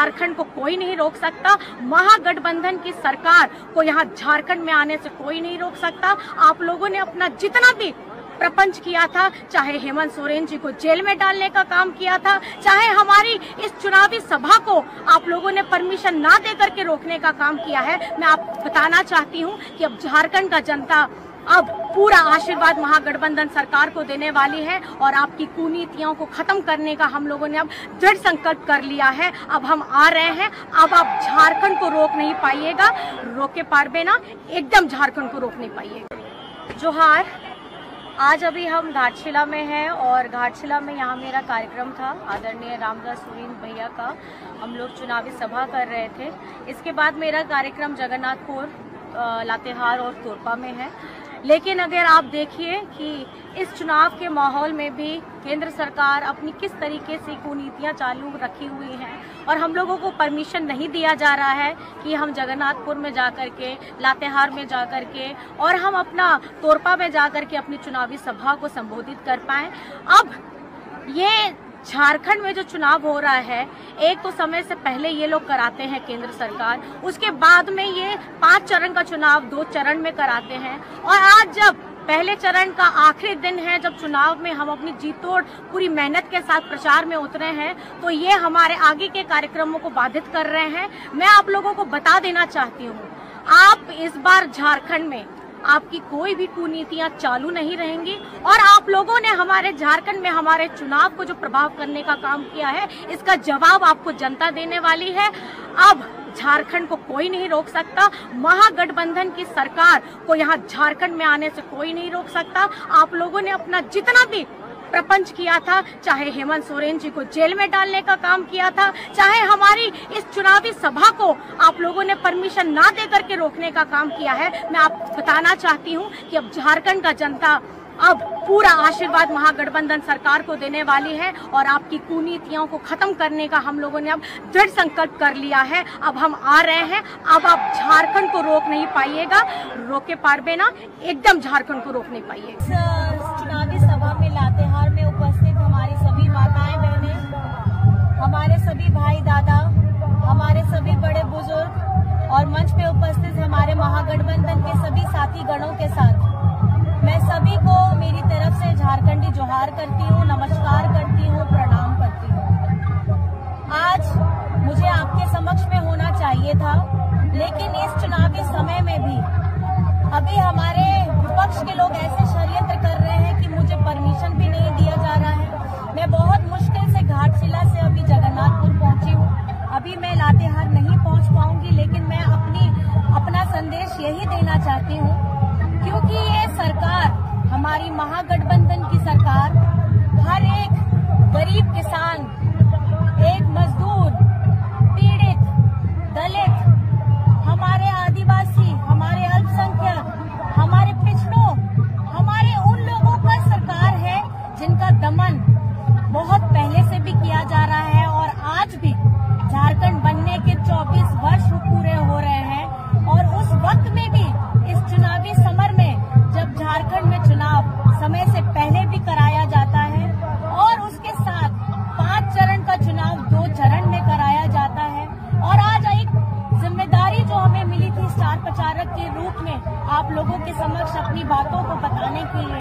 झारखंड को कोई नहीं रोक सकता। महागठबंधन की सरकार को यहाँ झारखंड में आने से कोई नहीं रोक सकता। आप लोगों ने अपना जितना भी प्रपंच किया था, चाहे हेमंत सोरेन जी को जेल में डालने का काम किया था, चाहे हमारी इस चुनावी सभा को आप लोगों ने परमिशन ना दे करके रोकने का काम किया है, मैं आप बताना चाहती हूँ कि अब झारखंड का जनता अब पूरा आशीर्वाद महागठबंधन सरकार को देने वाली है और आपकी कुनीतियों को खत्म करने का हम लोगों ने अब दृढ़ संकल्प कर लिया है। अब हम आ रहे हैं, अब आप झारखंड को रोक नहीं पाइएगा, रोके पारबे ना, एकदम झारखंड को रोक नहीं पाइएगा। जोहार। आज अभी हम घाटशिला में हैं और घाटशिला में यहाँ मेरा कार्यक्रम था, आदरणीय रामदास सोरेन भैया का हम लोग चुनावी सभा कर रहे थे। इसके बाद मेरा कार्यक्रम जगन्नाथपुर, लातेहार और तोरपा में है। लेकिन अगर आप देखिए कि इस चुनाव के माहौल में भी केंद्र सरकार अपनी किस तरीके से कुनीतियां चालू रखी हुई हैं और हम लोगों को परमिशन नहीं दिया जा रहा है कि हम जगन्नाथपुर में जाकर के, लातेहार में जाकर के और हम अपना तोरपा में जाकर के अपनी चुनावी सभा को संबोधित कर पाएं। अब ये झारखंड में जो चुनाव हो रहा है, एक तो समय से पहले ये लोग कराते हैं केंद्र सरकार, उसके बाद में ये 5 चरण का चुनाव 2 चरण में कराते हैं और आज जब पहले चरण का आखिरी दिन है, जब चुनाव में हम अपनी जीतोड़ पूरी मेहनत के साथ प्रचार में उतरे हैं, तो ये हमारे आगे के कार्यक्रमों को बाधित कर रहे हैं। मैं आप लोगों को बता देना चाहती हूँ, आप इस बार झारखंड में आपकी कोई भी कुनीतियां चालू नहीं रहेंगी और आप लोगों ने हमारे झारखंड में हमारे चुनाव को जो प्रभाव करने का काम किया है, इसका जवाब आपको जनता देने वाली है। अब झारखंड को कोई नहीं रोक सकता। महागठबंधन की सरकार को यहाँ झारखंड में आने से कोई नहीं रोक सकता। आप लोगों ने अपना जितना भी प्रपंच किया था, चाहे हेमंत सोरेन जी को जेल में डालने का काम किया था, चाहे हमारी इस चुनावी सभा को आप लोगों ने परमिशन ना दे करके रोकने का काम किया है, मैं आप बताना चाहती हूँ कि अब झारखंड का जनता अब पूरा आशीर्वाद महागठबंधन सरकार को देने वाली है और आपकी कुनीतियों को खत्म करने का हम लोगों ने अब दृढ़ संकल्प कर लिया है। अब हम आ रहे हैं, अब आप झारखंड को रोक नहीं पाइएगा, रोके पारबे ना, एकदम झारखंड को रोक नहीं पाइएगा। चुनावी सभा में लातेहार में उपस्थित हमारी सभी माताएं बहनें, हमारे सभी भाई दादा, हमारे सभी बड़े बुजुर्ग और मंच पे उपस्थित हमारे महागठबंधन के सभी साथी गणों के साथ मैं सभी को मेरी तरफ से झारखंडी जोहार करती हूँ, नमस्कार करती हूँ, प्रणाम करती हूँ। आज मुझे आपके समक्ष में होना चाहिए था, लेकिन इस चुनावी समय में भी अभी हमारे विपक्ष के लोग ऐसे षड्यंत्र कर रहे हैं कि मुझे परमिशन भी नहीं दिया जा रहा है। मैं बहुत मुश्किल से घाटशिला से अभी जगन्नाथपुर पहुंची हूँ। अभी मैं लातेहार नहीं पहुंच पाऊंगी, लेकिन मैं अपना संदेश यही देना चाहती हूँ, क्योंकि ये सरकार, हमारी महागठबंधन की सरकार, हर एक गरीब किसान, एक मजदूर, पीड़ित, दलित, हमारे आदिवासी, हमारे अल्पसंख्यक, हमारे पिछड़ों, हमारे उन लोगों का सरकार है जिनका दमन बहुत पहले से भी किया जा रहा है और आज भी झारखंड बनने के 24 वर्ष पूरे हो रहे हैं और उस वक्त में भी इस चुनावी समर में जब झारखंड में चुनाव समय से पहले भी कराया जाता है और उसके साथ 5 चरण का चुनाव 2 चरण में कराया जाता है और आज एक जिम्मेदारी जो हमें मिली थी स्टार प्रचारक के रूप में आप लोगों के समक्ष अपनी बातों को बताने के लिए